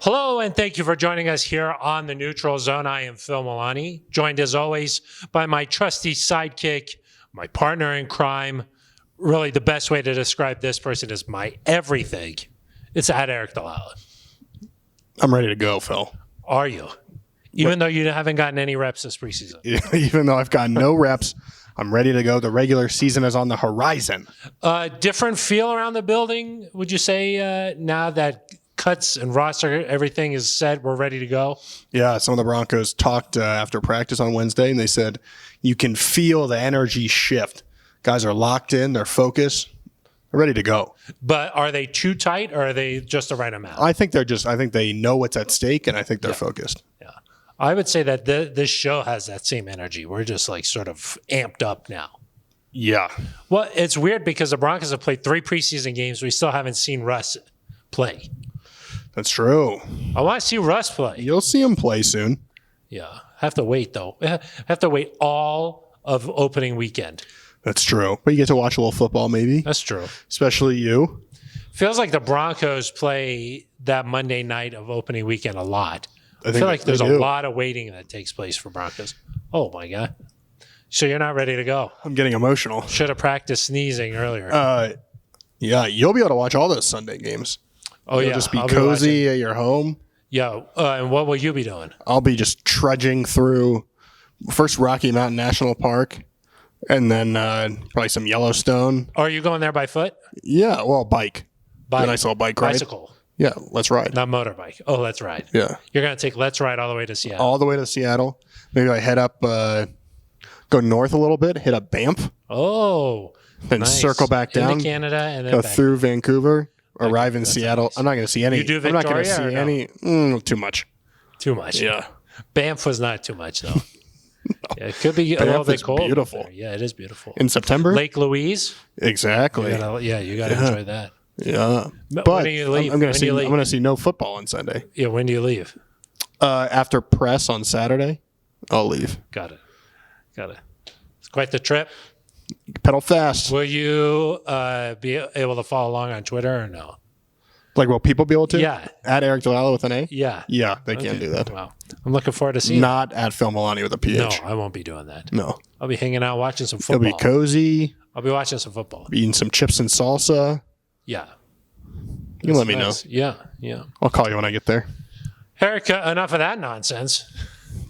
Hello, and thank you for joining us here on the Neutral Zone. I am Phil Milani, joined as always by my trusty sidekick, my partner in crime. Really, the best way to describe this person is my everything. It's at Eric Dalala. I'm ready to go, Phil. Are you? Even though you haven't gotten any reps this preseason. Even though I've gotten no reps, I'm ready to go. The regular season is on the horizon. Different feel around the building, would you say, now that cuts and roster, everything is set, we're ready to go? Yeah, some of the Broncos talked after practice on Wednesday, and they said you can feel the energy shift. Guys are locked in, they're focused, they're ready to go. But are they too tight, or are they just the right amount? I think they know what's at stake, and I think they're focused. Yeah. I would say that this show has that same energy. We're just like sort of amped up now. Yeah. Well, it's weird because the Broncos have played 3 preseason games. We still haven't seen Russ play. That's true. I want to see Russ play. You'll see him play soon. Yeah. Have to wait, though. Have to wait all of opening weekend. That's true. But you get to watch a little football maybe. That's true. Especially you. Feels like the Broncos play that Monday night of opening weekend a lot. I feel like there's a lot of waiting that takes place for Broncos. Oh, my God. So you're not ready to go. I'm getting emotional. Should have practiced sneezing earlier. Yeah, you'll be able to watch all those Sunday games. Oh, You'll just be cozy at your home. Yeah, and what will you be doing? I'll be just trudging through first Rocky Mountain National Park and then probably some Yellowstone. Are you going there by foot? Yeah, well, bike. A nice little bike ride. Bicycle. Yeah, let's ride. Not motorbike. Oh, let's ride. Yeah. You're going to take Let's Ride all the way to Seattle. All the way to Seattle. Maybe I head up, go north a little bit, hit up Banff. Oh, then circle back down. Into Canada and then go back through Vancouver. Arrive in Seattle. Nice. I'm not going to see any. You do Victoria, I'm not going to see any. Too much. Too much. Yeah. Banff was not too much, though. Yeah, it could be a Banff little bit cold. Beautiful. Yeah, it is beautiful. In September? Lake Louise? Exactly. You got to enjoy that. Yeah. But when do you leave? I'm going to see no football on Sunday. Yeah, when do you leave? After press on Saturday, I'll leave. Got it. It's quite the trip. Pedal fast. Will you be able to follow along on Twitter or no? Like, will people be able to? Yeah. At Eric Dalala with an A? Yeah. Yeah, they can do that. Wow. I'm looking forward to seeing Not at Phil Milani with a PH. No, I won't be doing that. No. I'll be hanging out watching some football. It'll be cozy. I'll be watching some football. Eating some chips and salsa. Yeah. You can let me know. Yeah. I'll call you when I get there. Eric, enough of that nonsense.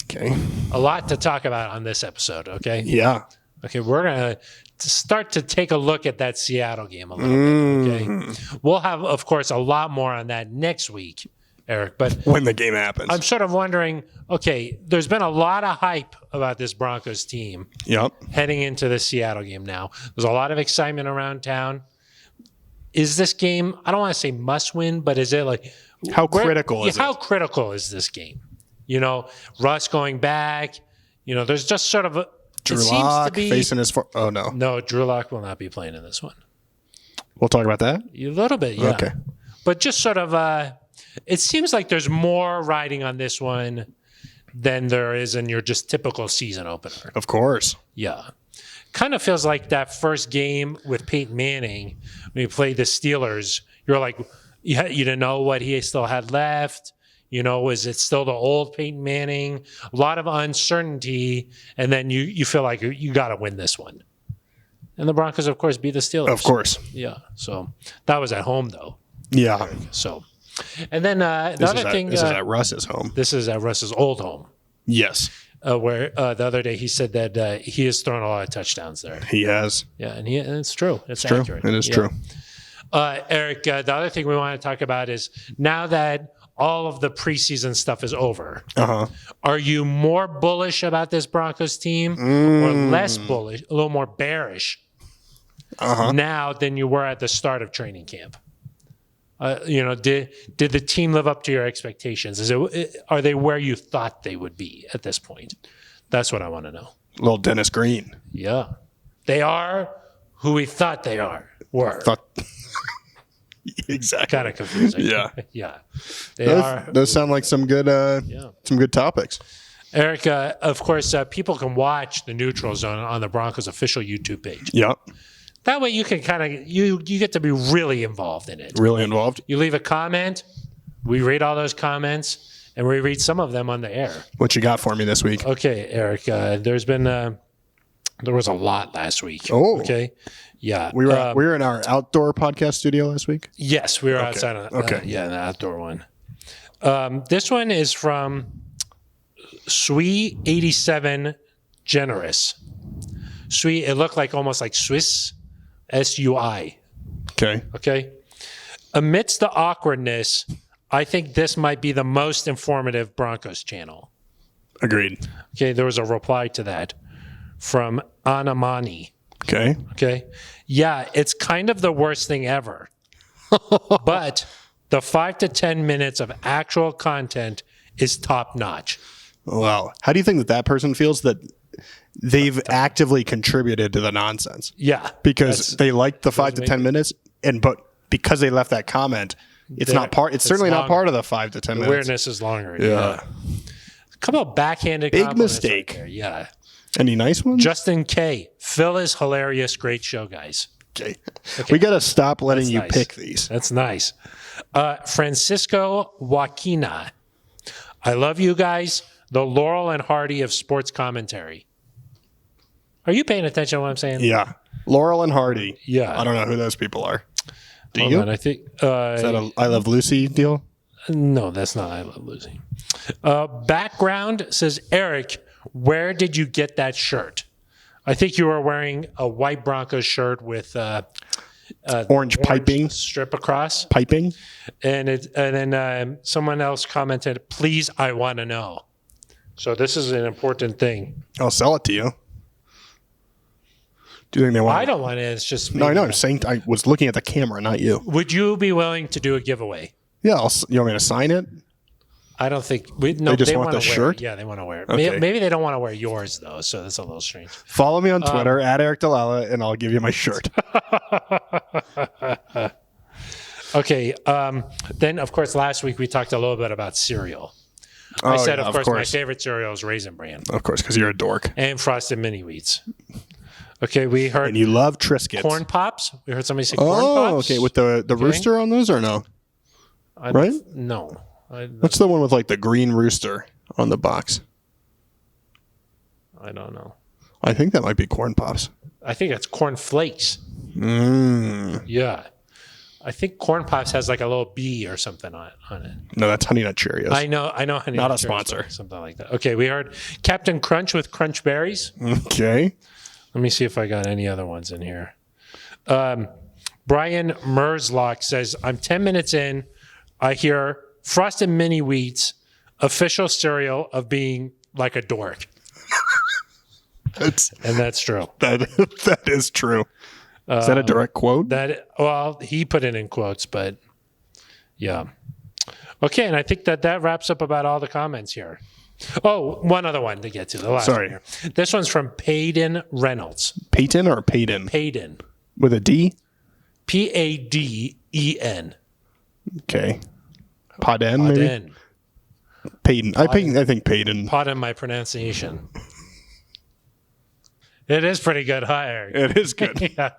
Okay. A lot to talk about on this episode, okay? Yeah. Okay, we're going to start to take a look at that Seattle game a little bit, okay? We'll have, of course, a lot more on that next week, Eric. But when the game happens. I'm sort of wondering, okay, there's been a lot of hype about this Broncos team heading into the Seattle game now. There's a lot of excitement around town. Is this game, I don't want to say must win, but is it like... How critical is it? How critical is this game? You know, Russ going back. You know, there's just sort of... Drew Lock facing his... Oh, no. No, Drew Lock will not be playing in this one. We'll talk about that? A little bit, yeah. Okay. But just sort of... it seems like there's more riding on this one than there is in your just typical season opener. Of course. Yeah. Kind of feels like that first game with Peyton Manning, when he played the Steelers, you're like, you didn't know what he still had left. You know, was it still the old Peyton Manning? A lot of uncertainty, and then you feel like you got to win this one. And the Broncos, of course, beat the Steelers. Of course. Yeah. So that was at home, though. Yeah. So, and then the other thing. This is at Russ's home. This is at Russ's old home. Yes. Where the other day he said that he has thrown a lot of touchdowns there. He has. Yeah, and it's true. It's true. accurate. It is true. Eric, the other thing we want to talk about is now that all of the preseason stuff is over, are you more bullish about this Broncos team or less bullish, a little more bearish now than you were at the start of training camp? Did the team live up to your expectations? Are they where you thought they would be at this point? That's what I want to know. Little Dennis Green. Yeah. They are who we thought they were. Exactly. Kind of confusing. Yeah. Yeah. Those sound like some good topics. Eric, of course, people can watch the Neutral Zone on the Broncos official YouTube page. Yep. That way you can kind of, you get to be really involved in it. Really involved. You leave a comment, We read all those comments, and we read some of them on the air. What you got for me this week? Okay, Eric. There was a lot last week. Oh. Okay. Yeah. We were in our outdoor podcast studio last week? Yes, we were outside on the outdoor one. This one is from Sui87 Generous. Sui, it looked like almost like Swiss, SUI. Okay. Amidst the awkwardness, I think this might be the most informative Broncos channel. Agreed. Okay, there was a reply to that from Anamani. Okay. Yeah, it's kind of the worst thing ever. But the 5 to 10 minutes of actual content is top notch. Wow. How do you think that person feels that they've actively contributed to the nonsense? Yeah. Because they liked the 5 to 10 minutes, but because they left that comment, it's certainly not part of the 5 to 10 minutes. Awareness is longer. Yeah. A couple of backhanded big compliments mistake. Right there. Yeah. Any nice ones? Justin K. Phil is hilarious. Great show, guys. Okay. We got to stop letting you pick these. That's nice. Francisco Joaquina. I love you guys. The Laurel and Hardy of sports commentary. Are you paying attention to what I'm saying? Yeah. Laurel and Hardy. Yeah. I don't know who those people are. Do Hold you? on, I think. Is that a I Love Lucy deal? No, that's not I Love Lucy. Background says, Eric, where did you get that shirt? I think you were wearing a white Broncos shirt with orange piping strip across. Piping. And then someone else commented, please, I want to know. So this is an important thing. I'll sell it to you. Do you think they want? I don't want it. It's just no. I know. I'm saying I was looking at the camera, not you. Would you be willing to do a giveaway? Yeah. You want me to sign it? I don't think they just want the shirt. Yeah, they want to wear it. Okay. Maybe they don't want to wear yours though, so that's a little strange. Follow me on Twitter at Eric Dalala, and I'll give you my shirt. Okay. Then, of course, last week we talked a little bit about cereal. I said, of course, my favorite cereal is Raisin Bran. Of course, because you're a dork. And Frosted Mini Wheats. Okay, we heard. And you love Triscuits. Corn Pops. We heard somebody say Corn Pops. Okay. With the rooster on those or no? Right? No. What's the one with like the green rooster on the box? I don't know. I think that might be Corn Pops. I think it's Corn Flakes. Yeah. I think Corn Pops has like a little bee or something on it. No, that's Honey Nut Cheerios. I know Honey Not Nut a Cheerios, sponsor. Something like that. Okay, we heard Captain Crunch with Crunch Berries. Okay. Let me see if I got any other ones in here. Brian Merslock says, I'm 10 minutes in. I hear Frosted Mini Wheats, official cereal of being like a dork. And that's true. That is true. Is that a direct quote? Well, he put it in quotes, but yeah. Okay, and I think that wraps up about all the comments here. Oh, one other one to get to. The last one here. This one's from Payden Reynolds. Peyton or Payden? Payden. With a D? Paden. Okay. Paden, maybe? Payden. I think Payden. Pardon my pronunciation. It is pretty good, huh, Eric? It is good. Yeah.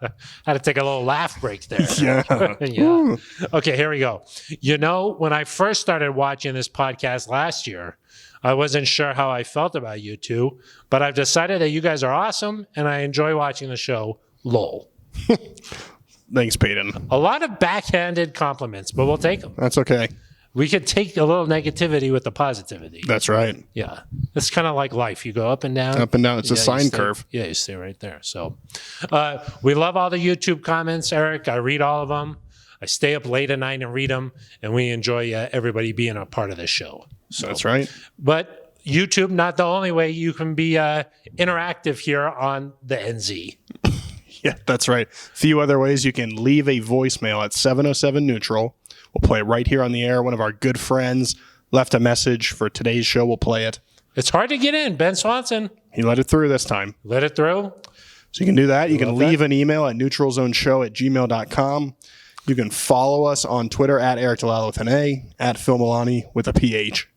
Had to take a little laugh break there. Yeah. Yeah. Okay, here we go. You know, when I first started watching this podcast last year, I wasn't sure how I felt about you two, but I've decided that you guys are awesome, and I enjoy watching the show. Lol. Thanks, Payden. A lot of backhanded compliments, but we'll take them. That's okay. We could take a little negativity with the positivity. That's right. Yeah. It's kind of like life. You go up and down. Up and down. It's a sine curve. Yeah, you stay right there. So we love all the YouTube comments, Eric. I read all of them. I stay up late at night and read them, and we enjoy everybody being a part of this show. So, that's right. But YouTube, not the only way you can be interactive here on the NZ. Yeah, that's right. A few other ways. You can leave a voicemail at 707-NEUTRAL. We'll play it right here on the air. One of our good friends left a message for today's show. We'll play it. It's hard to get in. Ben Swanson. He let it through this time. Let it through. So you can do that. You can leave an email at neutralzoneshow@gmail.com. You can follow us on Twitter at Eric Dalala with an A, at Phil Milani with a PH.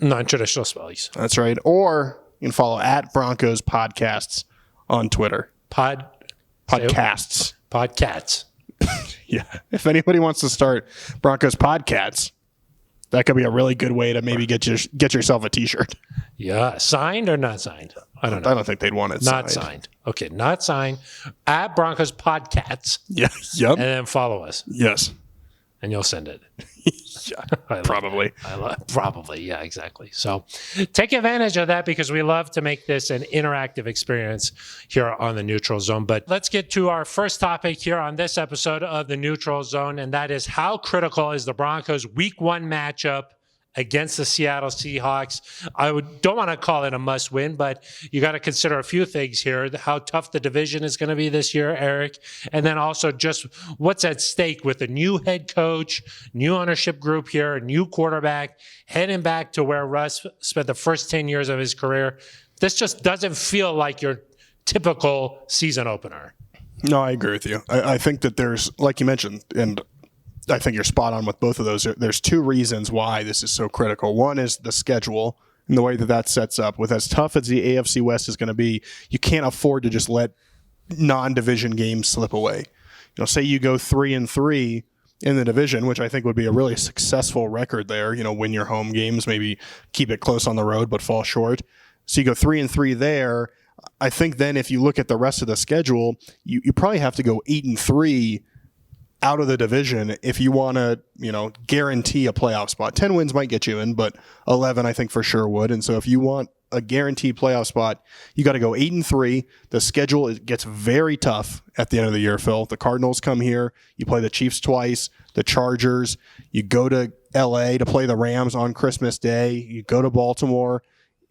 Non-traditional spellings. That's right. Or you can follow at Broncos Podcasts on Twitter. Podcasts. Podcasts. Yeah. If anybody wants to start Broncos Podcasts, That could be a really good way to maybe get yourself a T-shirt. Yeah, signed or not signed? I don't know. I don't think they'd want it Not signed. Okay, not signed. At Broncos Podcasts. Yeah. Yep. And then follow us. Yes. And you'll send it. Yeah, probably. Probably, yeah, exactly. So take advantage of that because we love to make this an interactive experience here on the Neutral Zone. But let's get to our first topic here on this episode of the Neutral Zone, and that is how critical is the Broncos' Week 1 matchup against the Seattle Seahawks. Don't want to call it a must-win, but you got to consider a few things here: how tough the division is going to be this year, Eric, and then also just what's at stake with a new head coach, new ownership group here, a new quarterback, heading back to where Russ spent the first 10 years of his career. This just doesn't feel like your typical season opener. No, I agree with you. I think that there's, like you mentioned, and I think you're spot on with both of those. There's two reasons why this is so critical. One is the schedule and the way that sets up. With as tough as the AFC West is going to be, you can't afford to just let non-division games slip away. Say you go 3-3 in the division, which I think would be a really successful record there. Win your home games, maybe keep it close on the road, but fall short. So you go 3-3 there. I think then if you look at the rest of the schedule, you probably have to go 8-3 out of the division if you want to, guarantee a playoff spot. 10 wins might get you in, but 11 I think for sure would. And so if you want a guaranteed playoff spot, you got to go 8-3. The schedule gets very tough at the end of the year, Phil. The Cardinals come here. You play the Chiefs twice, the Chargers. You go to LA to play the Rams on Christmas Day. You go to Baltimore.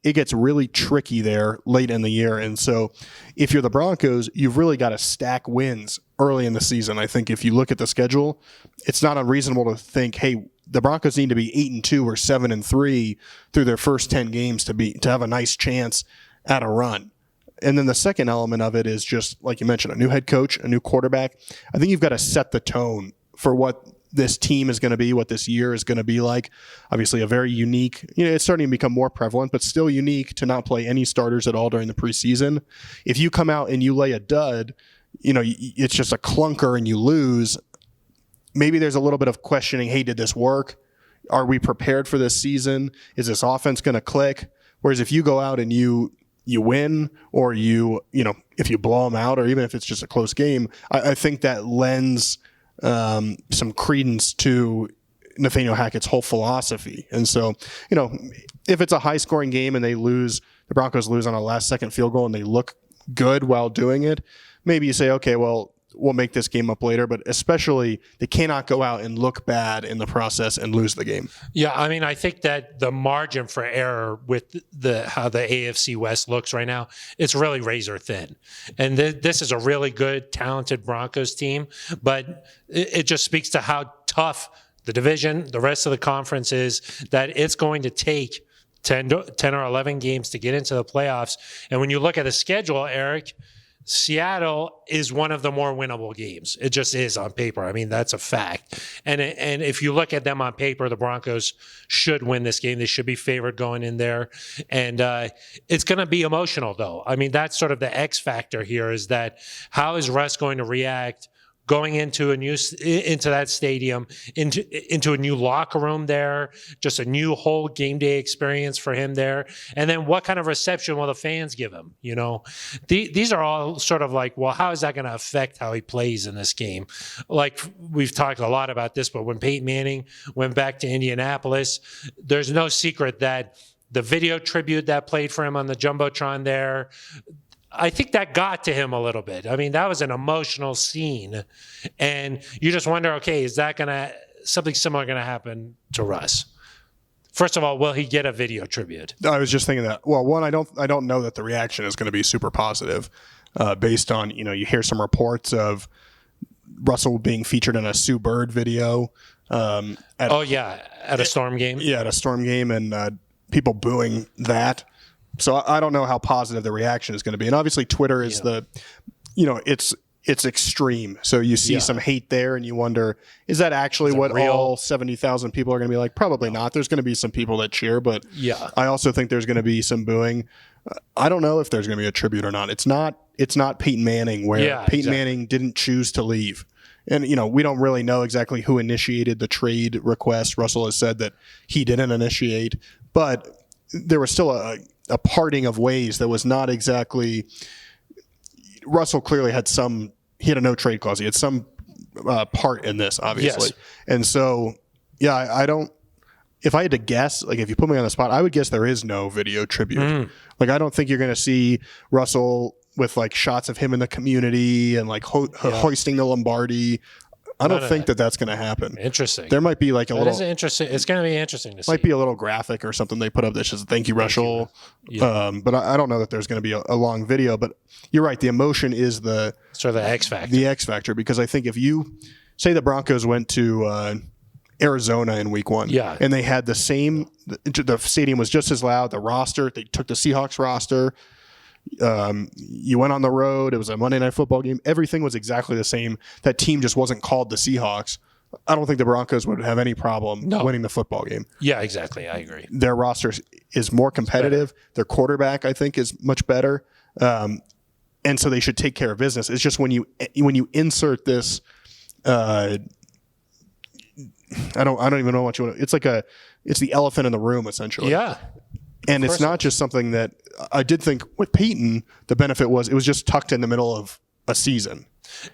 It gets really tricky there late in the year. And so if you're the Broncos, you've really got to stack wins early in the season. I think if you look at the schedule, it's not unreasonable to think, hey, the Broncos need to be 8-2 or 7-3 through their first 10 games to have a nice chance at a run. And then the second element of it is just, like you mentioned, a new head coach, a new quarterback. I think you've got to set the tone for what this team is going to be, what this year is going to be like. Obviously a very unique, it's starting to become more prevalent, but still unique to not play any starters at all during the preseason. If you come out and you lay a dud, it's just a clunker and you lose, maybe there's a little bit of questioning, hey, did this work? Are we prepared for this season? Is this offense going to click? Whereas if you go out and you win, or if you blow them out, or even if it's just a close game, I think that lends some credence to Nathaniel Hackett's whole philosophy. And so, if it's a high scoring game and the Broncos lose on a last second field goal and they look good while doing it, maybe you say, okay, well, we'll make this game up later, but especially they cannot go out and look bad in the process and lose the game. Yeah, I think that the margin for error with how the AFC West looks right now, it's really razor thin. And this is a really good, talented Broncos team, but it just speaks to how tough the division, the rest of the conference is, that it's going to take 10 or 11 games to get into the playoffs. And when you look at the schedule, Eric, Seattle is one of the more winnable games. It just is on paper. That's a fact. And if you look at them on paper, the Broncos should win this game. They should be favored going in there. And it's going to be emotional, though. That's sort of the X factor here, is that how is Russ going to react going into that stadium, into a new locker room there, just a new whole game day experience for him there. And then what kind of reception will the fans give him? These are all sort of like, well, how is that going to affect how he plays in this game? Like, we've talked a lot about this, but when Peyton Manning went back to Indianapolis, there's no secret that the video tribute that played for him on the Jumbotron there, I think that got to him a little bit. That was an emotional scene. And you just wonder, okay, is that something similar going to happen to Russ? First of all, will he get a video tribute? I was just thinking that. Well, one, I don't know that the reaction is going to be super positive, based on, you hear some reports of Russell being featured in a Sue Bird video. At a Storm game? Yeah, at a Storm game, and people booing that. So I don't know how positive the reaction is going to be. And obviously Twitter is it's extreme. So you see some hate there and you wonder, is that actually what real? All 70,000 people are going to be like? Probably not. There's going to be some people that cheer, but I also think there's going to be some booing. I don't know if there's going to be a tribute or not. It's not Peyton Manning, where Peyton Manning didn't choose to leave. And, we don't really know exactly who initiated the trade request. Russell has said that he didn't initiate, but there was still a parting of ways that was not exactly. Russell clearly had he had a no trade clause. He had some part in this, obviously. Yes. And so, yeah, I don't. If I had to guess, like if you put me on the spot, I would guess there is no video tribute. Like I don't think you're going to see Russell with like shots of him in the community and like hoisting the Lombardi. I don't think that's going to happen. Interesting. There might be like a little. Interesting. It's going to be interesting to see. Might be a little graphic or something they put up that says "Thank you, Russell." But I don't know that there's going to be a long video. But you're right. The emotion is the sort of the X factor. The X factor, because I think if you say the Broncos went to Arizona in week 1, and they had the same, the stadium was just as loud. The roster, they took the Seahawks roster. You went on the road. It was a Monday Night Football game. Everything was exactly the same. That team just wasn't called the Seahawks. I don't think the Broncos would have any problem winning the football game. Yeah, exactly. I agree. Their roster is more competitive. Their quarterback, I think, is much better. And so they should take care of business. It's just when you insert this, I don't even know what you want to. It's the elephant in the room, essentially. Yeah. And it's not just something that I did think with Peyton, the benefit was it was just tucked in the middle of a season.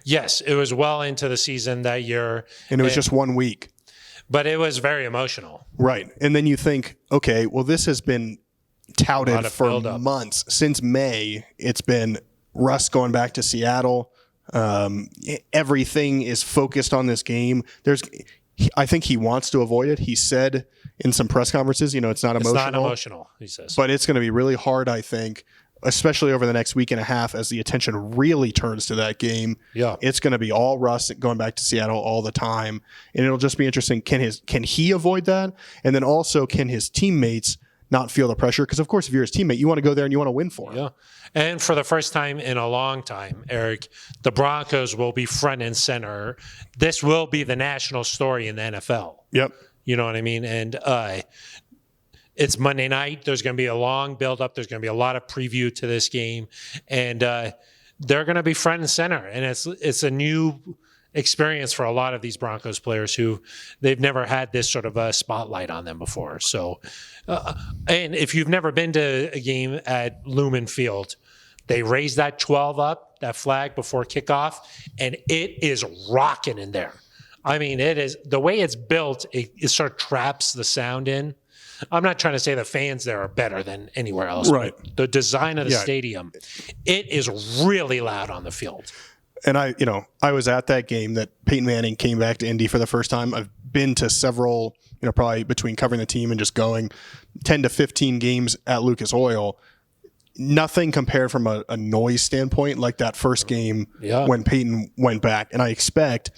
Yes, it was well into the season that year. And it was just 1 week. But it was very emotional. Right. And then you think, okay, well, this has been touted for months. Since May, it's been Russ going back to Seattle. Everything is focused on this game. I think he wants to avoid it. He said in some press conferences, it's not emotional. It's not emotional, he says. But it's going to be really hard, I think, especially over the next week and a half as the attention really turns to that game. Yeah. It's going to be all Russ going back to Seattle all the time. And it'll just be interesting. Can he avoid that? And then also, can his teammates not feel the pressure? Because, of course, if you're his teammate, you want to go there and you want to win for him. Yeah. And for the first time in a long time, Eric, the Broncos will be front and center. This will be the national story in the NFL. Yep. You know what I mean? And it's Monday night. There's going to be a long build-up. There's going to be a lot of preview to this game. And they're going to be front and center. And it's a new experience for a lot of these Broncos players who they've never had this sort of a spotlight on them before. So, and if you've never been to a game at Lumen Field, they raise that 12 up, that flag before kickoff, and it is rocking in there. I mean, it is the way it's built. It sort of traps the sound in. I'm not trying to say the fans there are better than anywhere else. Right. The design of the stadium, it is really loud on the field. And I was at that game that Peyton Manning came back to Indy for the first time. I've been to several, probably between covering the team and just going 10 to 15 games at Lucas Oil. Nothing compared from a noise standpoint like that first game when Peyton went back. And I expect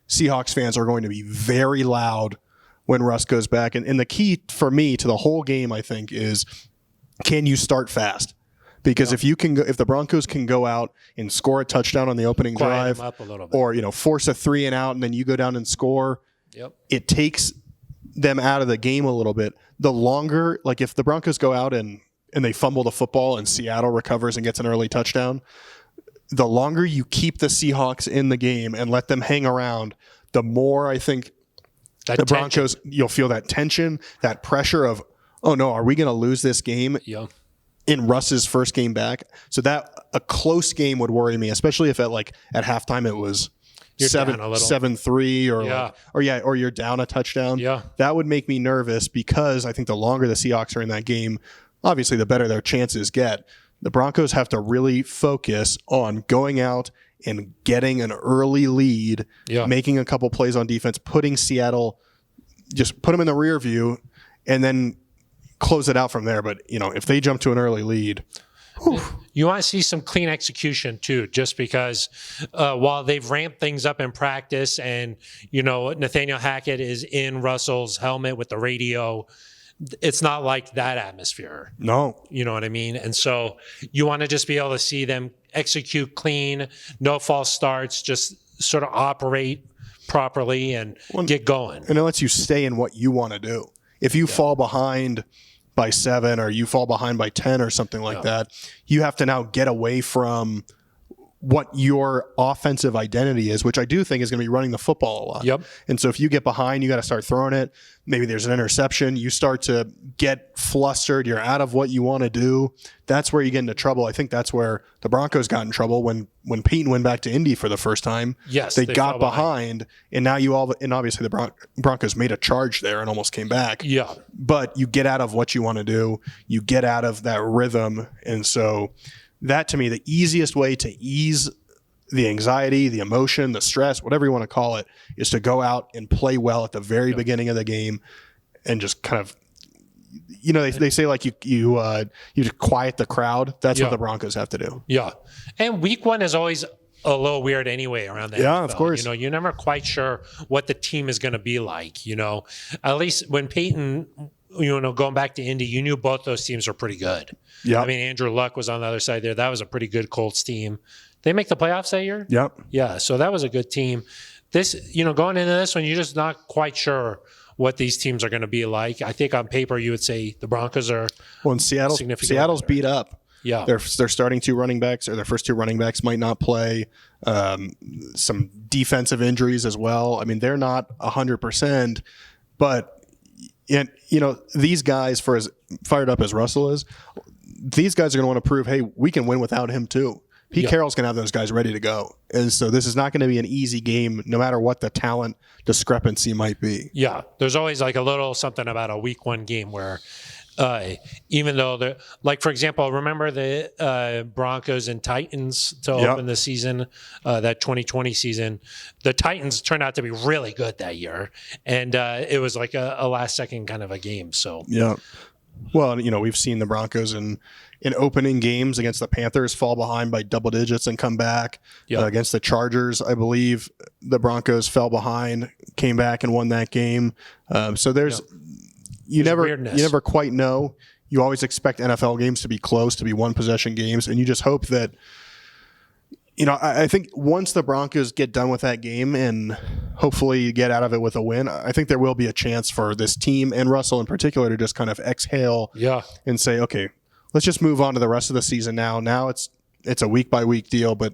Seahawks fans are going to be very loud when Russ goes back. And the key for me to the whole game, I think, is can you start fast? Because if the Broncos can go out and score a touchdown on the opening drive, up a little bit. or force a 3 and out, and then you go down and score, it takes them out of the game a little bit. The longer, like if the Broncos go out and they fumble the football and Seattle recovers and gets an early touchdown, the longer you keep the Seahawks in the game and let them hang around, the more I think the Broncos, you'll feel that tension, that pressure of, oh no, are we going to lose this game? Yeah. In Russ's first game back. So that a close game would worry me, especially if at halftime it was 7-3 or you're down a touchdown. Yeah. That would make me nervous because I think the longer the Seahawks are in that game, obviously the better their chances get. The Broncos have to really focus on going out and getting an early lead, making a couple plays on defense, putting Seattle, just put them in the rear view, and then close it out from there. But, if they jump to an early lead. You want to see some clean execution, too, just because while they've ramped things up in practice and, Nathaniel Hackett is in Russell's helmet with the radio, it's not like that atmosphere. No. You know what I mean? And so you want to just be able to see them execute clean, no false starts, just sort of operate properly and get going. And it lets you stay in what you want to do. If you fall behind by 7 or you fall behind by 10 or something like that, you have to now get away from what your offensive identity is, which I do think is going to be running the football a lot. Yep. And so if you get behind, you got to start throwing it. Maybe there's an interception. You start to get flustered. You're out of what you want to do. That's where you get into trouble. I think that's where the Broncos got in trouble when Peyton went back to Indy for the first time. Yes, they got behind, and now and obviously the Broncos made a charge there and almost came back. Yeah. But you get out of what you want to do. You get out of that rhythm, and so that, to me, the easiest way to ease the anxiety, the emotion, the stress, whatever you want to call it, is to go out and play well at the very beginning of the game and just kind of, they say like you quiet the crowd. That's what the Broncos have to do. Yeah. And week one is always a little weird anyway around that. Yeah, NFL. of course. You're never quite sure what the team is going to be like, At least when Peyton, going back to Indy, you knew both those teams were pretty good. Yeah. I mean, Andrew Luck was on the other side there. That was a pretty good Colts team. They make the playoffs that year? Yep. Yeah, so that was a good team. This, going into this one, you're just not quite sure what these teams are going to be like. I think on paper you would say the Broncos are Seattle's beat up. Yeah. Their starting two running backs, or their first two running backs, might not play. Some defensive injuries as well. I mean, they're not 100%, but these guys, for as fired up as Russell is, these guys are going to want to prove, hey, we can win without him too. Pete Carroll's going to have those guys ready to go. And so this is not going to be an easy game, no matter what the talent discrepancy might be. Yeah. There's always like a little something about a week one game where even though for example, remember the Broncos and Titans to open the season, that 2020 season, the Titans turned out to be really good that year. And it was like a last second kind of a game. So, yeah. Well, we've seen the Broncos in opening games against the Panthers fall behind by double digits and come back. Against the Chargers, I believe the Broncos fell behind, came back and won that game. So there's you never quite know. You always expect NFL games to be close, to be one possession games, and you just hope that. I think once the Broncos get done with that game and hopefully get out of it with a win, I think there will be a chance for this team and Russell in particular to just kind of exhale and say, okay, let's just move on to the rest of the season now. Now it's a week-by-week deal, but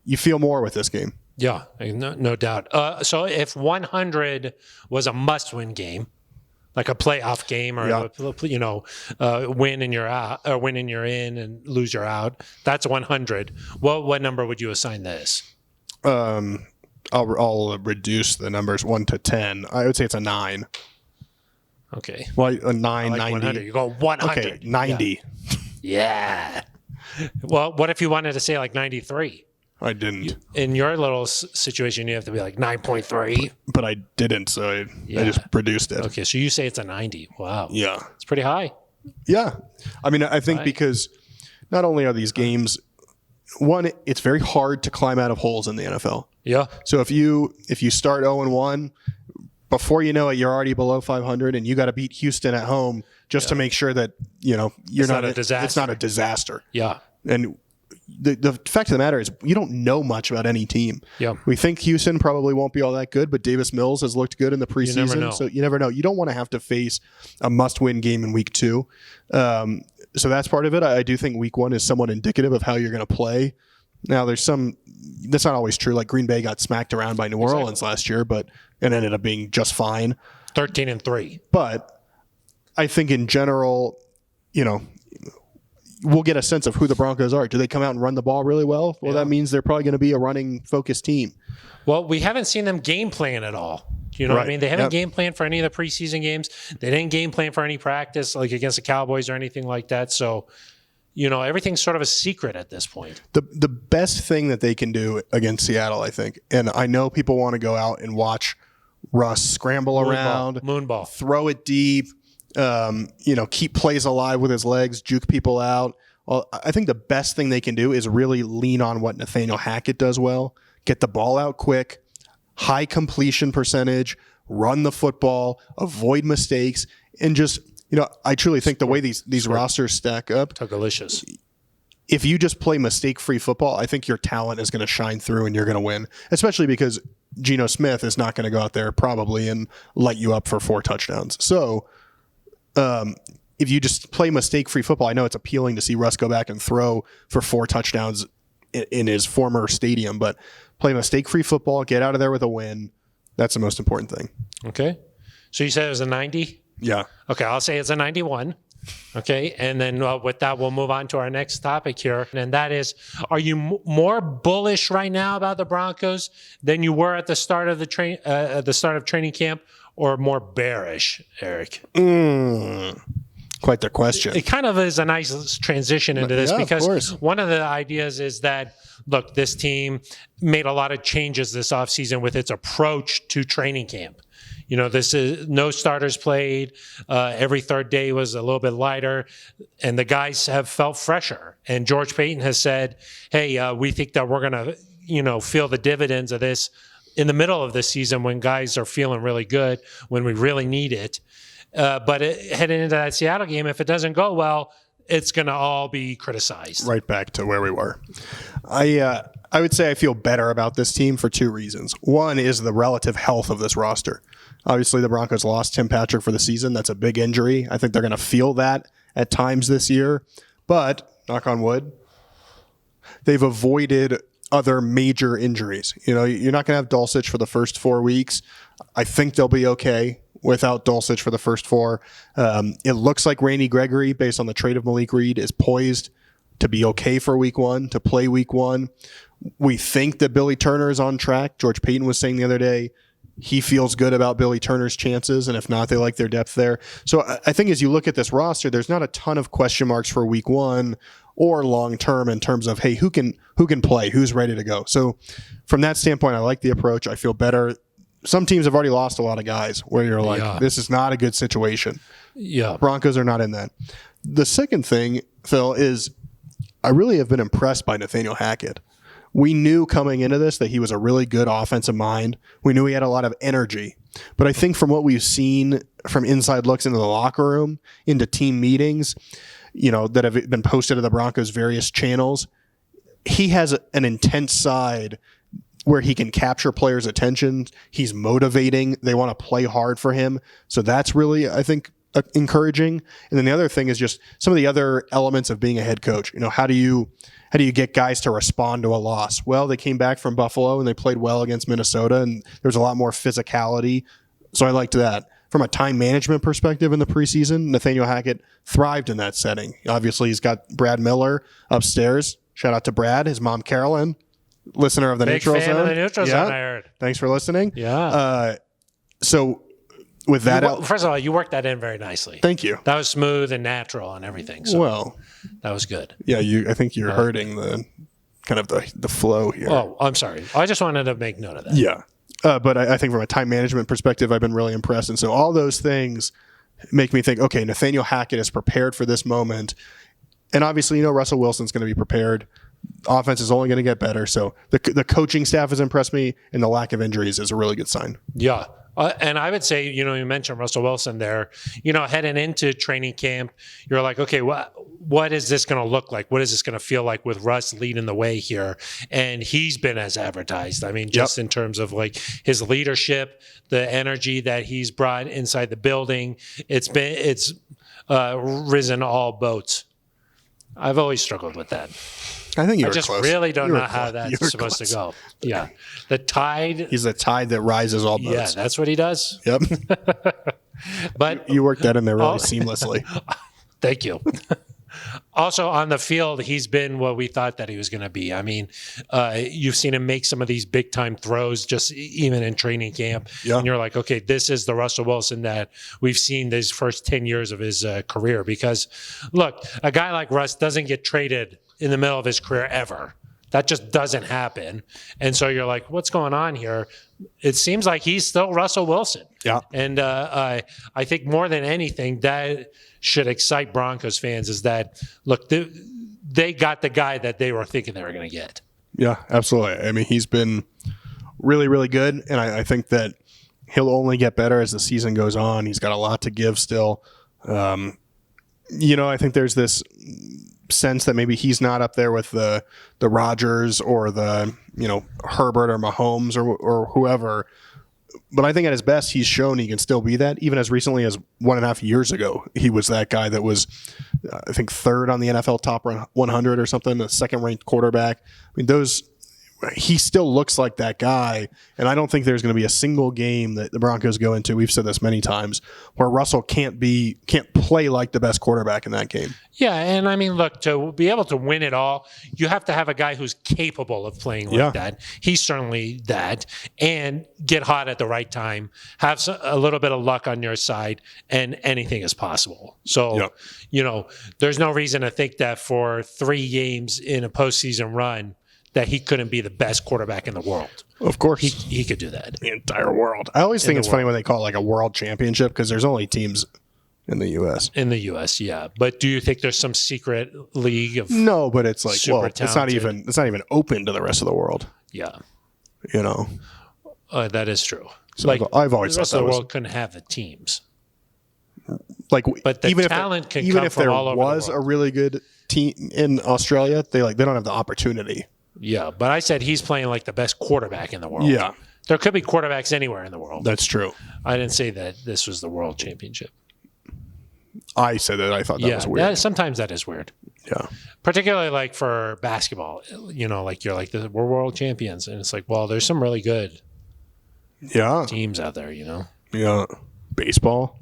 you feel more with this game. Yeah, no doubt. So if 100 was a must-win game, like a playoff game, or win and you're out, or win and you're in and lose you're out, that's 100. What number would you assign this? I'll reduce the numbers 1 to 10. I would say it's a 9. Okay. Well, a 9, like 90. 100. You go 100. Okay, 90. Yeah. Well, what if you wanted to say like 93? I didn't. In your little situation, you have to be like 9.3. But I didn't, so I just reduced it. Okay, so you say it's a 90. Wow. Yeah. It's pretty high. Yeah. I mean, I think because not only are these games, one, it's very hard to climb out of holes in the NFL. Yeah. So if you start 0-1, before you know it, you're already below 500, and you got to beat Houston at home just to make sure that you're not a disaster. It's not a disaster. Yeah. And the fact of the matter is, you don't know much about any team. Yeah. We think Houston probably won't be all that good, but Davis Mills has looked good in the preseason. You never know. So you never know. You don't want to have to face a must-win game in week 2. So that's part of it. I do think week 1 is somewhat indicative of how you're going to play. Now, that's not always true. Like Green Bay got smacked around by New Orleans last year, and ended up being just fine. 13-3. But I think in general, we'll get a sense of who the Broncos are. Do they come out and run the ball really well? Well, that means they're probably going to be a running-focused team. Well, we haven't seen them game plan at all. You know what I mean? They haven't game planned for any of the preseason games. They didn't game plan for any practice, like against the Cowboys or anything like that. So, everything's sort of a secret at this point. The best thing that they can do against Seattle, I think, and I know people want to go out and watch Russ scramble around, moonball, throw it deep, keep plays alive with his legs, juke people out. Well, I think the best thing they can do is really lean on what Nathaniel Hackett does well, get the ball out quick, high completion percentage, run the football, avoid mistakes, and just, I truly think the way these rosters stack up, delicious. If you just play mistake-free football, I think your talent is going to shine through and you're going to win, especially because Geno Smith is not going to go out there probably and light you up for 4 touchdowns. So if you just play mistake-free football, I know it's appealing to see Russ go back and throw for 4 touchdowns in his former stadium, but play mistake-free football, get out of there with a win. That's the most important thing. Okay. So you said it was a 90? Yeah. Okay, I'll say it's a 91. Okay, and then with that, we'll move on to our next topic here, and that is: are you more bullish right now about the Broncos than you were at the start of the start of training camp, or more bearish, Eric? Quite the question. It kind of is a nice transition into this, because of one of the ideas is that, look, this team made a lot of changes this offseason with its approach to training camp. You know, this is no starters played. Every third day was a little bit lighter, and the guys have felt fresher. And George Payton has said, hey, we think that we're going to, feel the dividends of this in the middle of the season when guys are feeling really good, when we really need it. But heading into that Seattle game, if it doesn't go well, it's going to all be criticized. Right back to where we were. I would say I feel better about this team for two reasons. One is the relative health of this roster. Obviously, the Broncos lost Tim Patrick for the season. That's a big injury. I think they're going to feel that at times this year. But, knock on wood, they've avoided other major injuries. You know, you're not going to have Dulcich for the first 4 weeks. I think they'll be okay without Dulcich for the first 4. It looks like Randy Gregory, based on the trade of Malik Reed, is poised to be okay for week 1, to play week 1. We think that Billy Turner is on track. George Payton was saying the other day he feels good about Billy Turner's chances, and if not, they like their depth there. So I think as you look at this roster, there's not a ton of question marks for week 1 or long term in terms of, hey, who can play, who's ready to go. So from that standpoint, I like the approach. I feel better. Some teams have already lost a lot of guys where you're like, This is not a good situation. Yeah, Broncos are not in that. The second thing, Phil, is I really have been impressed by Nathaniel Hackett. We knew coming into this that he was a really good offensive mind. We knew he had a lot of energy. But I think from what we've seen from inside looks into the locker room, into team meetings, that have been posted to the Broncos' various channels, he has an intense side where he can capture players' attention. He's motivating. They want to play hard for him. So that's really, I think, encouraging. And then the other thing is just some of the other elements of being a head coach. How do you get guys to respond to a loss? Well, they came back from Buffalo and they played well against Minnesota, and there's a lot more physicality. So I liked that. From a time management perspective in the preseason, Nathaniel Hackett thrived in that setting. Obviously, he's got Brad Miller upstairs. Shout out to Brad, his mom, Carolyn, listener of the Neutral Zone. Big fan of the Neutral Zone, I heard. Thanks for listening. Yeah. So with that, first of all, you worked that in very nicely. Thank you. That was smooth and natural and everything. So that was good. Yeah, I think you're hurting the kind of the flow here. Oh, I'm sorry. I just wanted to make note of that. Yeah. But I think from a time management perspective, I've been really impressed. And so all those things make me think, okay, Nathaniel Hackett is prepared for this moment. And obviously, Russell Wilson's going to be prepared. Offense is only going to get better. So the coaching staff has impressed me, and the lack of injuries is a really good sign. Yeah. And I would say, you mentioned Russell Wilson there, heading into training camp, you're like, okay, what is this going to look like? What is this going to feel like with Russ leading the way here? And he's been as advertised. I mean, just in terms of like his leadership, the energy that he's brought inside the building, it's risen all boats. I've always struggled with that. I think I just close. really don't know how that's supposed to go. Yeah. The tide. He's the tide that rises all boats. Yeah, that's what he does. Yep. But you worked that in there really seamlessly. Thank you. Also on the field, he's been what we thought that he was going to be. I mean, you've seen him make some of these big time throws just even in training camp. Yeah. And you're like, okay, this is the Russell Wilson that we've seen these first 10 years of his career. Because look, a guy like Russ doesn't get traded in the middle of his career ever. That just doesn't happen. And so you're like, what's going on here? It seems like he's still Russell Wilson. Yeah. And I think more than anything, that should excite Broncos fans is that, look, they got the guy that they were thinking they were going to get. Yeah, absolutely. I mean, he's been really, really good. And I think that he'll only get better as the season goes on. He's got a lot to give still. I think there's this sense that maybe he's not up there with the Rodgers or the Herbert or Mahomes or whoever But I think at his best, he's shown he can still be that. Even as recently as 1.5 years ago, he was that guy that was, I think, third on the NFL top 100 or something, a second-ranked quarterback. I mean, he still looks like that guy, and I don't think there's going to be a single game that the Broncos go into, we've said this many times, where Russell can't play like the best quarterback in that game. Yeah, and I mean, look, to be able to win it all, you have to have a guy who's capable of playing like that. He's certainly that, and get hot at the right time, have a little bit of luck on your side, and anything is possible. So, there's no reason to think that for 3 games in a postseason run, that he couldn't be the best quarterback in the world. Of course. He could do that. The entire world. I always think it's funny when they call it like a world championship because there's only teams in the U.S. In the U.S., yeah. But do you think there's some secret league of No, but it's like, well, talented? it's not even open to the rest of the world. Yeah. That is true. So I've always the rest thought of the world couldn't have the teams. But the talent can come from all over the world. Even if there was a really good team in Australia, they don't have the opportunity. Yeah, but I said he's playing like the best quarterback in the world. Yeah. There could be quarterbacks anywhere in the world. That's true. I didn't say that this was the world championship. I said that. I thought that was weird. Sometimes that is weird. Yeah. Particularly like for basketball, like you're like, we're world champions. And it's like, well, there's some really good teams out there, Yeah. Baseball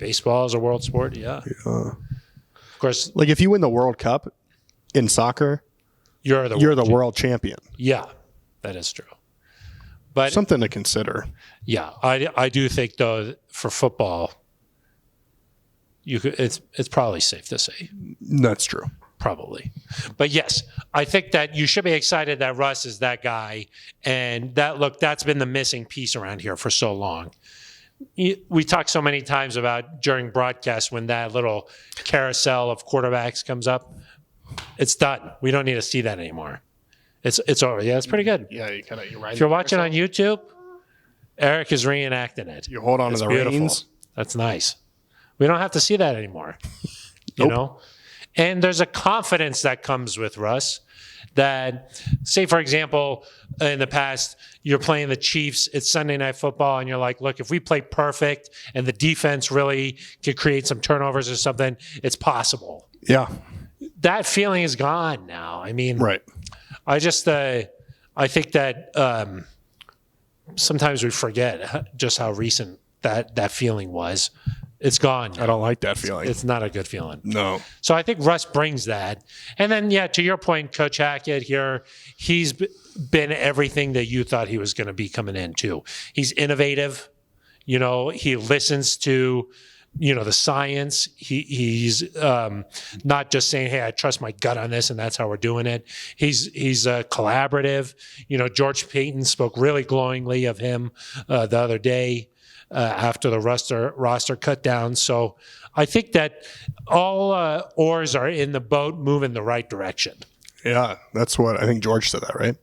is a world sport. Yeah. Of course. Like if you win the World Cup in soccer, you're the world champion. Yeah, that is true. But something to consider. Yeah, I do think though for football, it's probably safe to say. That's true. Probably. But yes, I think that you should be excited that Russ is that guy, and that's been the missing piece around here for so long. We talk so many times about during broadcasts when that little carousel of quarterbacks comes up. It's done. We don't need to see that anymore. It's over. Yeah, it's pretty good. Yeah, you're right. If you're watching on YouTube, Eric is reenacting it. You hold on to the reins. That's nice. We don't have to see that anymore. You know? And there's a confidence that comes with Russ that, say, for example, in the past, you're playing the Chiefs, it's Sunday Night Football, and you're like, look, if we play perfect and the defense really could create some turnovers or something, it's possible. Yeah. That feeling is gone now. I mean, right. I think that sometimes we forget just how recent that feeling was. It's gone now. I don't like that feeling. It's not a good feeling. No. So I think Russ brings that. And then, to your point, Coach Hackett here, he's been everything that you thought he was going to be coming in too. He's innovative. He listens to, the science. He's not just saying, hey, I trust my gut on this and that's how we're doing it. He's collaborative. George Payton spoke really glowingly of him the other day. After the roster cut down. So I think that all oars are in the boat moving the right direction. Yeah, that's what I think George said that, right?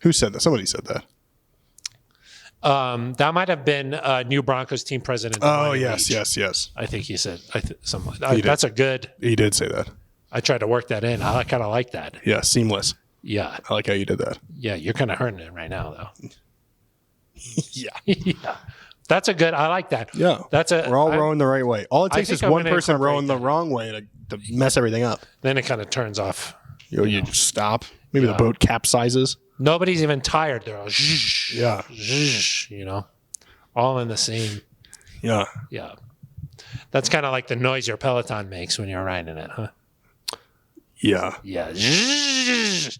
Who said that? Somebody said that. That might have been new Broncos team president. Oh, yes. I think he said something like that. That's a good. He did say that. I tried to work that in. I kind of like that. Yeah, seamless. Yeah. I like how you did that. Yeah, you're kind of hurting it right now, though. Yeah. Yeah. That's a good. I like that. Yeah, we're all rowing the right way. All it takes is one person rowing the wrong way to mess everything up. Then it kind of turns off. You just stop. Maybe the boat capsizes. Nobody's even tired. They're all yeah, all in the same. Yeah, yeah. That's kind of like the noise your Peloton makes when you're riding it, huh? Yeah, yeah. It's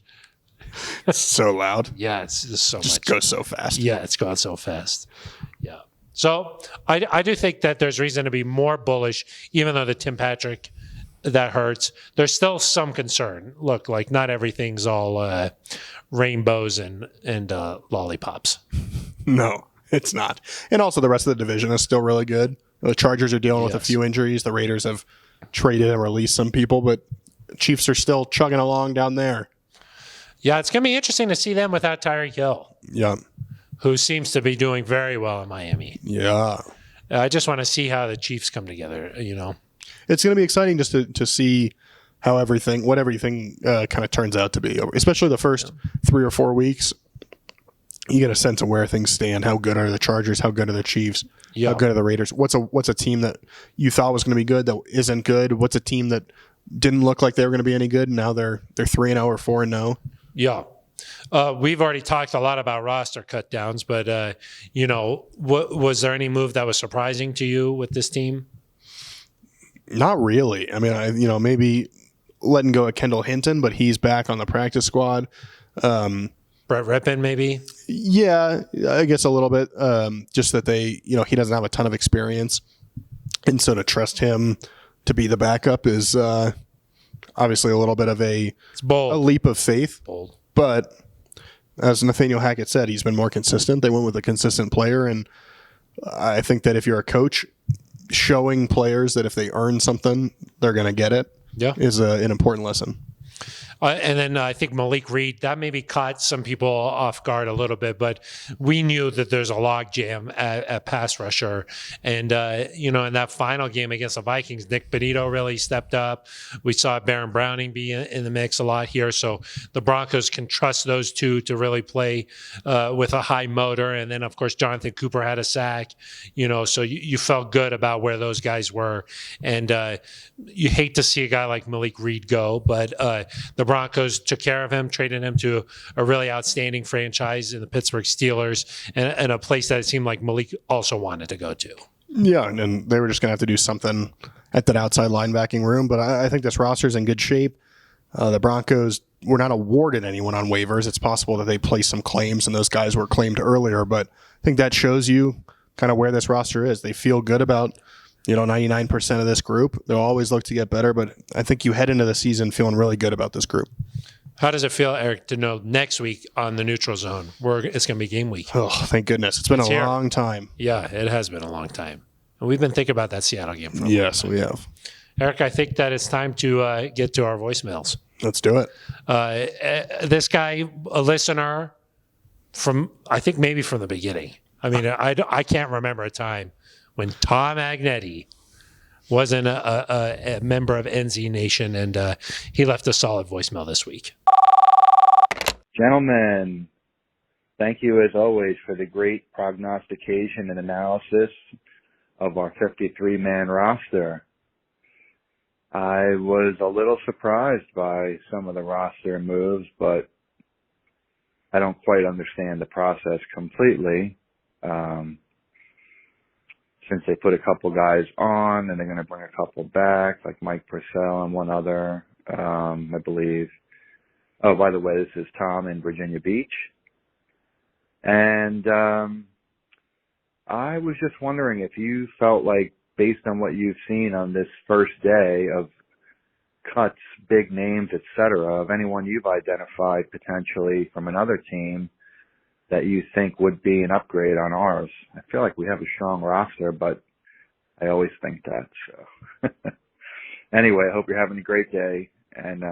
so loud. Yeah, it's so much. Just goes so fast. Yeah, it's gone so fast. Yeah. So I do think that there's reason to be more bullish, even though the Tim Patrick, that hurts. There's still some concern. Look, like not everything's all rainbows and lollipops. No, it's not. And also the rest of the division is still really good. The Chargers are dealing with a few injuries. The Raiders have traded and released some people, but Chiefs are still chugging along down there. Yeah, it's going to be interesting to see them without Tyreek Hill. Yeah. Who seems to be doing very well in Miami. Yeah. I just want to see how the Chiefs come together, It's going to be exciting just to see how everything kind of turns out to be, especially the first 3 or 4 weeks. you get a sense of where things stand. How good are the Chargers? How good are the Chiefs? Yeah. How good are the Raiders? What's a team that you thought was going to be good that isn't good? What's a team that didn't look like they were going to be any good, and now they're 3-0 or 4-0? Yeah. We've already talked a lot about roster cut downs, but was there any move that was surprising to you with this team? Not really. I mean, maybe letting go of Kendall Hinton, but he's back on the practice squad. Brett Rippon, maybe? Yeah, I guess a little bit. Just that he doesn't have a ton of experience. And so to trust him to be the backup is obviously a little bit of a leap of faith. Bold. But as Nathaniel Hackett said, he's been more consistent. They went with a consistent player. And I think that if you're a coach, showing players that if they earn something, they're going to get it is an important lesson. And then I think Malik Reed, that maybe caught some people off guard a little bit, but we knew that there's a logjam at pass rusher. And, in that final game against the Vikings, Nick Benito really stepped up. We saw Baron Browning be in the mix a lot here. So the Broncos can trust those two to really play with a high motor. And then, of course, Jonathan Cooper had a sack, so you felt good about where those guys were. And you hate to see a guy like Malik Reed go, but the Broncos took care of him, traded him to a really outstanding franchise in the Pittsburgh Steelers and a place that it seemed like Malik also wanted to go to. Yeah, and they were just going to have to do something at that outside linebacking room. But I think this roster's in good shape. The Broncos were not awarded anyone on waivers. It's possible that they placed some claims and those guys were claimed earlier. But I think that shows you kind of where this roster is. They feel good about 99% of this group. They'll always look to get better, but I think you head into the season feeling really good about this group. How does it feel, Eric, to know next week on the neutral zone it's going to be game week? Oh, thank goodness. It's been a long time. Yeah, it has been a long time. And we've been thinking about that Seattle game for a Yes, we have. Eric, I think that it's time to get to our voicemails. Let's do it. This guy, a listener I think maybe from the beginning. I mean, I can't remember a time when Tom Agnetti wasn't a member of NZ Nation, and he left a solid voicemail this week. Gentlemen, thank you as always for the great prognostication and analysis of our 53-man roster. I was a little surprised by some of the roster moves, but I don't quite understand the process completely. Since they put a couple guys on and they're going to bring a couple back, like Mike Purcell and one other, I believe. Oh, by the way, this is Tom in Virginia Beach. And I was just wondering if you felt like, based on what you've seen on this first day of cuts, big names, etc., of anyone you've identified potentially from another team that you think would be an upgrade on ours. I feel like we have a strong roster, but I always think that. So anyway, I hope you're having a great day, and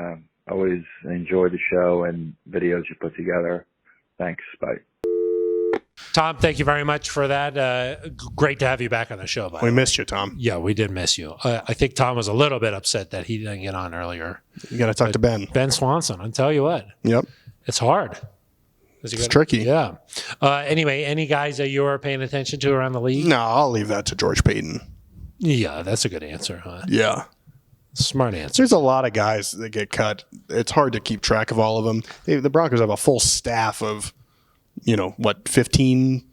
always enjoy the show and videos you put together. Thanks. Bye. Tom, thank you very much for that. Great to have you back on the show. We missed you, Tom. Yeah, we did miss you. I think Tom was a little bit upset that he didn't get on earlier. You got to talk to Ben. Ben Swanson, I'll tell you what. Yep. It's hard. It's tricky. Yeah. Anyway, any guys that you are paying attention to around the league? No, I'll leave that to George Payton. Yeah, that's a good answer, huh? Yeah. Smart answer. There's a lot of guys that get cut. It's hard to keep track of all of them. The Broncos have a full staff of, 15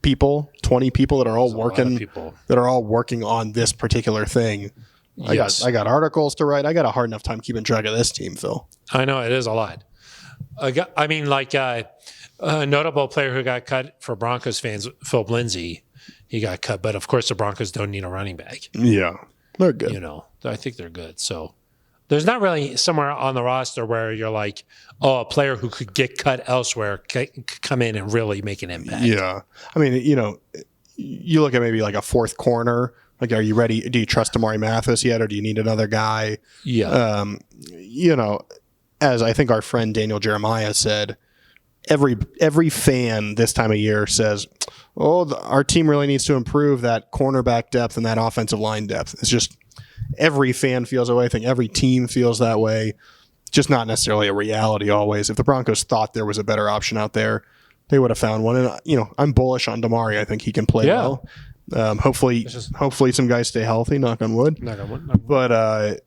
people, 20 people that are all working on this particular thing. Yes. I got articles to write. I got a hard enough time keeping track of this team, Phil. I know it is a lot. A notable player who got cut for Broncos fans, Phil Lindsay, he got cut. But, of course, the Broncos don't need a running back. Yeah, they're good. I think they're good. So there's not really somewhere on the roster where you're like, oh, a player who could get cut elsewhere could come in and really make an impact. Yeah. I mean, you look at maybe like a fourth corner. Like, are you ready? Do you trust Amari Mathis yet, or do you need another guy? Yeah. As I think our friend Daniel Jeremiah said, every fan this time of year says, our team really needs to improve that cornerback depth and that offensive line depth. It's just every fan feels that way. I think every team feels that way. Just not necessarily a reality always. If the Broncos thought there was a better option out there, they would have found one. And I'm bullish on Damari. I think he can play well. Hopefully some guys stay healthy. Knock on wood. Knock on wood. But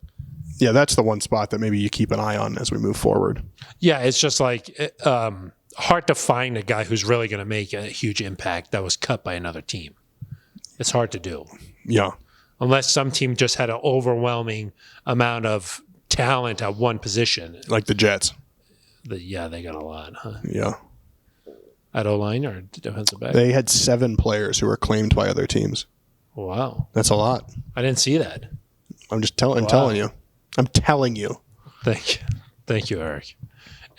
yeah, that's the one spot that maybe you keep an eye on as we move forward. Yeah, it's just like hard to find a guy who's really going to make a huge impact that was cut by another team. It's hard to do. Yeah. Unless some team just had an overwhelming amount of talent at one position. Like the Jets. They got a lot, huh? Yeah. At O-line or defensive back? They had 7 players who were claimed by other teams. Wow. That's a lot. I didn't see that. I'm telling you. I'm telling you. Thank you, Eric.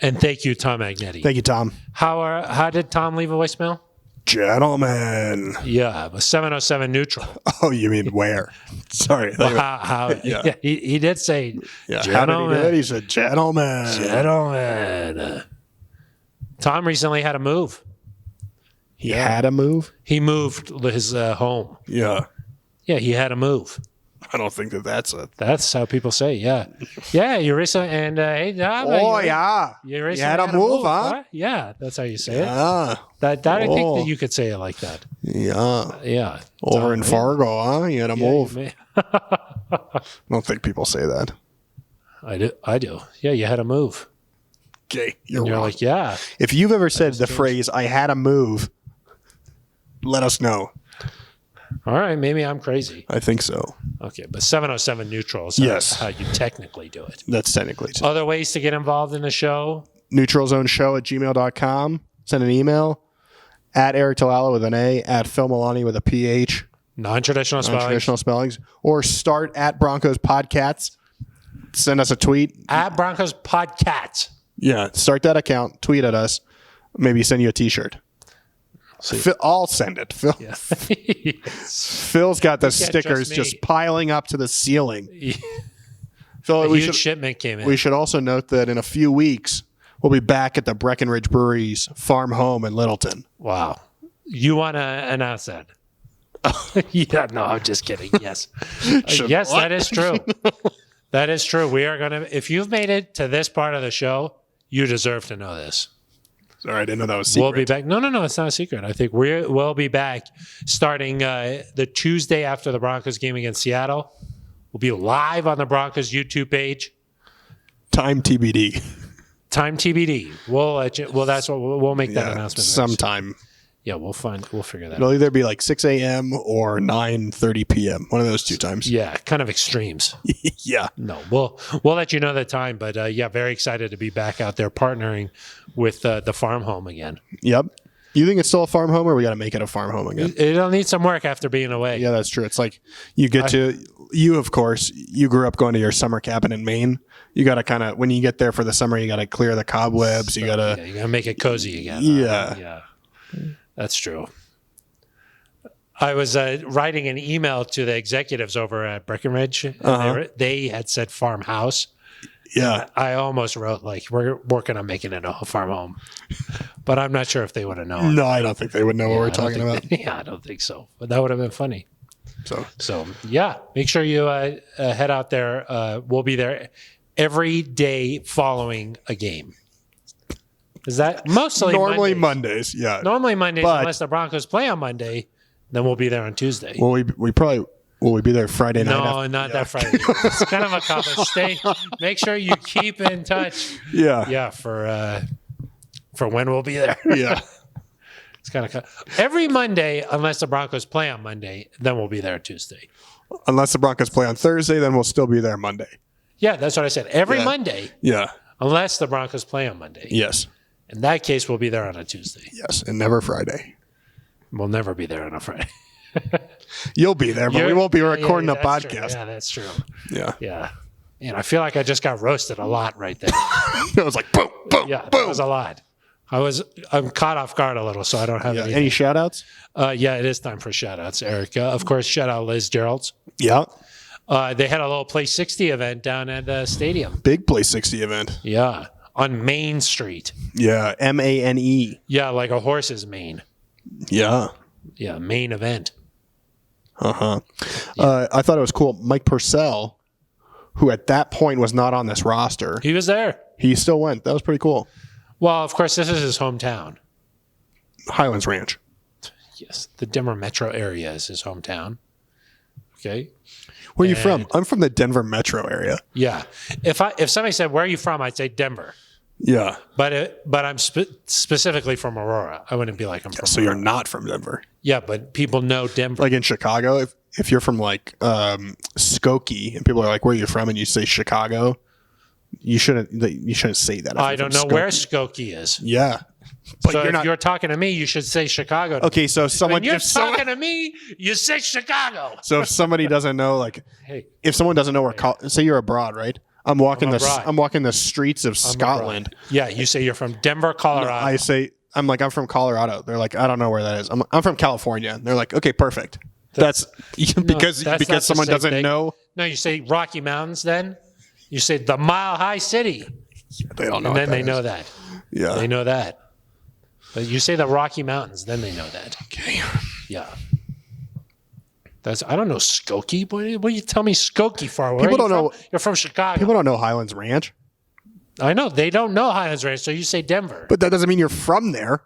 And thank you, Tom Agnetti. Thank you, Tom. How did Tom leave a voicemail? Gentlemen. Yeah, it was 707 neutral. Oh, you mean where? Sorry. Well, Yeah. He did say, Yeah, gentlemen. how did he do it? He said, gentlemen. Gentlemen. Tom recently had a move. He had a move? He moved his home. Yeah. Yeah, he had a move. I don't think that's it. That's how people say, yeah. Yeah, you recently, and hey, Tom. Yeah. You You had a move, huh? Yeah, that's how you say it. Yeah. I think that you could say it like that. Yeah. Yeah. Over in Fargo, huh? You had a move. I don't think people say that. I do. Yeah, you had a move. Okay. You're wrong. like, yeah. If you've ever said the phrase, I had a move, let us know. All right, maybe I'm crazy. I think so. Okay, but 707 neutral is how you technically do it. That's technically it. Other ways to get involved in the show? neutralzoneshow@gmail.com. Send an email at Eric Talala with an A, at Phil Milani with a PH. Non-traditional spellings. Or start at Broncos Podcasts. Send us a tweet. At Broncos Podcasts. Yeah, start that account. Tweet at us. Maybe send you a T-shirt. I'll send it. Phil. Yeah. Phil's got the stickers just piling up to the ceiling. Phil, huge shipment came in. We should also note that in a few weeks, we'll be back at the Breckenridge Brewery's farm home in Littleton. Wow. You want to announce that? Yeah, no, I'm just kidding. Yes. Yes, that is true. That is true. We are going to, if you've made it to this part of the show, you deserve to know this. Sorry, I didn't know that was secret. We'll be back. No, it's not a secret. I think we'll be back starting the Tuesday after the Broncos game against Seattle. We'll be live on the Broncos YouTube page. Time TBD. Time TBD. We'll let you. Well, that's what we'll make that announcement sometime. Yeah, we'll figure that out. It'll either be like 6 a.m. or 9:30 p.m. One of those two times. Yeah, kind of extremes. Yeah. No, we'll let you know the time, but yeah, very excited to be back out there partnering with the farm home again. Yep. You think it's still a farm home, or we got to make it a farm home again? It'll need some work after being away. Yeah, that's true. It's like of course, you grew up going to your summer cabin in Maine. You got to kind of, when you get there for the summer, you got to clear the cobwebs. You got to make it cozy again. Yeah. That's true. I was writing an email to the executives over at Breckenridge. And they had said farmhouse. Yeah. I almost wrote, like, we're working on making it a farm home. But I'm not sure if they would have known. No, I don't think they would know what we're talking about. I don't think so. But that would have been funny. So yeah, make sure you head out there. We'll be there every day following a game. Is that mostly normally Mondays? Yeah. Normally Mondays, unless the Broncos play on Monday, then we'll be there on Tuesday. Well, we probably will we be there Friday night? No, not that Friday. It's kind of a cop. Make sure you keep in touch. Yeah. Yeah, for when we'll be there. Yeah. It's kind of every Monday, unless the Broncos play on Monday, then we'll be there Tuesday. Unless the Broncos play on Thursday, then we'll still be there Monday. Yeah, that's what I said. Every Monday. Yeah. Unless the Broncos play on Monday. Yes. In that case, we'll be there on a Tuesday. Yes, and never Friday. We'll never be there on a Friday. You'll be there, but we won't be recording a podcast. True. Yeah, that's true. Yeah. Yeah. And I feel like I just got roasted a lot right there. It was like, boom, boom, Yeah, boom. that was a lot. I'm caught off guard a little, so I don't have any shout outs? Yeah, it is time for shout outs, Eric. Of course, shout out Liz Geralds. Yeah. They had a little Play 60 event down at the stadium. Big Play 60 event. Yeah. On Main Street. Yeah. MANE. Yeah, like a horse's mane. Yeah. Yeah, main event. Yeah. I thought it was cool. Mike Purcell, who at that point was not on this roster, He was there. he still went. That was pretty cool. Well, of course, this is his hometown. Highlands Ranch. Yes, the Denver metro area is his hometown. Okay. Where are you from? I'm from the Denver metro area. Yeah. If somebody said, "Where are you from?" I'd say Denver. Yeah. But I'm specifically from Aurora. I wouldn't be like I'm from. So Aurora. you're not from Denver. Yeah, but people know Denver. Like in Chicago, if you're from like Skokie and people are like, "Where are you from?" and you say Chicago, you shouldn't say that. I don't know where Skokie is. Yeah. But So if you're talking to me, you should say Chicago. Okay, so if someone When you're talking to me, you say Chicago. So if somebody doesn't know, like, Hey, if someone doesn't know where, say you're abroad, right? I'm walking the streets of Scotland. Yeah, you say you're from Denver, Colorado. I'm from Colorado. They're like, I don't know where that is. I'm from California. They're like, okay, perfect. That's because someone doesn't know. No, you say Rocky Mountains. Then you say the Mile High City. They don't know. And then they know that. Yeah, they know that. But you say the Rocky Mountains, then they know that. Okay. Yeah. I don't know Skokie. What do you tell me Skokie for? Where people don't know. You're from Chicago. People don't know Highlands Ranch. I know. They don't know Highlands Ranch, so you say Denver. But that doesn't mean you're from there.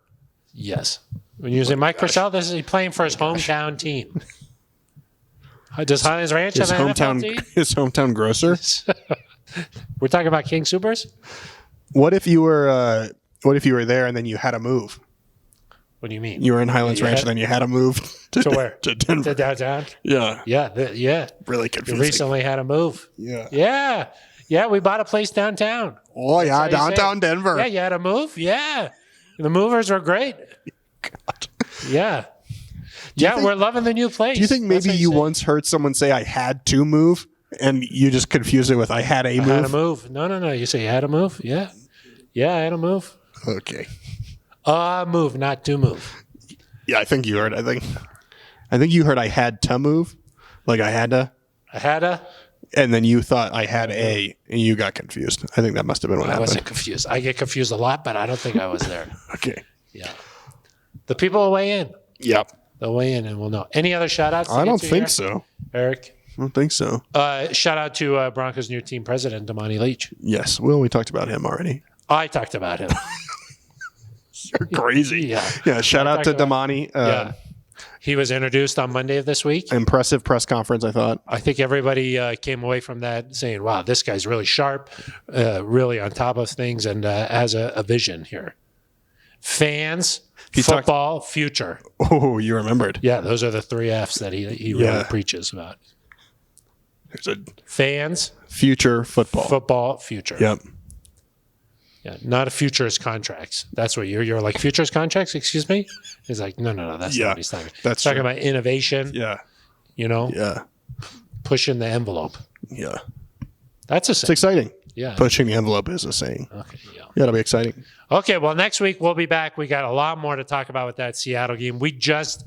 Yes. When you say Mike Purcell, this is he playing for his hometown team. Does Highlands Ranch have an NFL team? His hometown grocer? We're talking about King Soopers? What if you were there and then you had to move? What do you mean? You were in Highlands Ranch and then you had to move to where? To Denver. To downtown? Yeah. Yeah. Really confusing. You recently had to move. Yeah. Yeah, we bought a place downtown. Oh, yeah, downtown Denver. Yeah, you had to move? Yeah. The movers were great. God. Yeah. We're loving the new place. Do you think maybe you once heard someone say, I had to move, and you just confused it with, I had a move? I had to move. No. You say you had to move? Yeah. Yeah, I had to move. Okay. Move, not to move. Yeah, I think you heard. I think you heard I had to move. Like I had to. And then you thought I had and you got confused. I think that must have been what happened. I wasn't confused. I get confused a lot, but I don't think I was there. Okay. Yeah. The people will weigh in. Yep. They'll weigh in and we'll know. Any other shout outs? I don't think so. Eric? I don't think so. Shout out to Broncos' new team president, Damani Leach. Yes. Well, we talked about him already. I talked about him. You're crazy. Yeah. Shout out to Damani. He was introduced on Monday of this week. Impressive press conference, I thought. I think everybody came away from that saying, wow, this guy's really sharp, really on top of things, and has a vision here. Fans, football, future. Oh, you remembered. Yeah, those are the 3 Fs that he really preaches about. There's fans, future, football. Football, future. Yep. Yeah, not a futures contracts. That's what you're like, futures contracts, excuse me? He's like, no, that's not what he's talking about. That's talking about innovation. Yeah. Yeah. Pushing the envelope. Yeah. That's a saying. It's exciting. Yeah. Pushing the envelope is a saying. Okay. Yeah. That'll be exciting. Okay, well, next week we'll be back. We got a lot more to talk about with that Seattle game. We just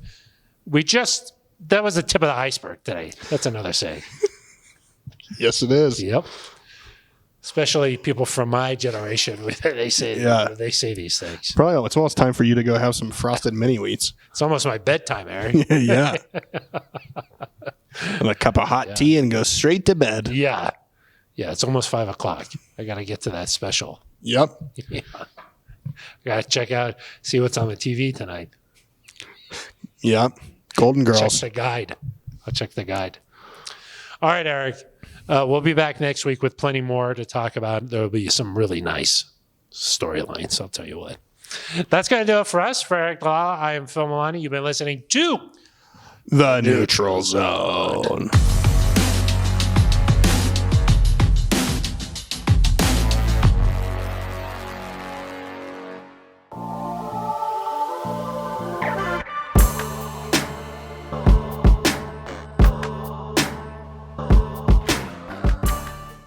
that was the tip of the iceberg today. That's another saying. Yes, it is. Yep. Especially people from my generation, they say these things. Probably it's almost time for you to go have some frosted mini wheats. It's almost my bedtime, Eric. Yeah. And a cup of hot tea and go straight to bed. Yeah. Yeah, it's almost 5:00. I got to get to that special. Yep. Yeah. I got to check out, see what's on the TV tonight. Yep. Golden Girls. Check the guide. I'll check the guide. All right, Eric. We'll be back next week with plenty more to talk about. There will be some really nice storylines, I'll tell you what. That's going to do it for us. For Eric Law, I am Phil Milani. You've been listening to The Neutral Zone.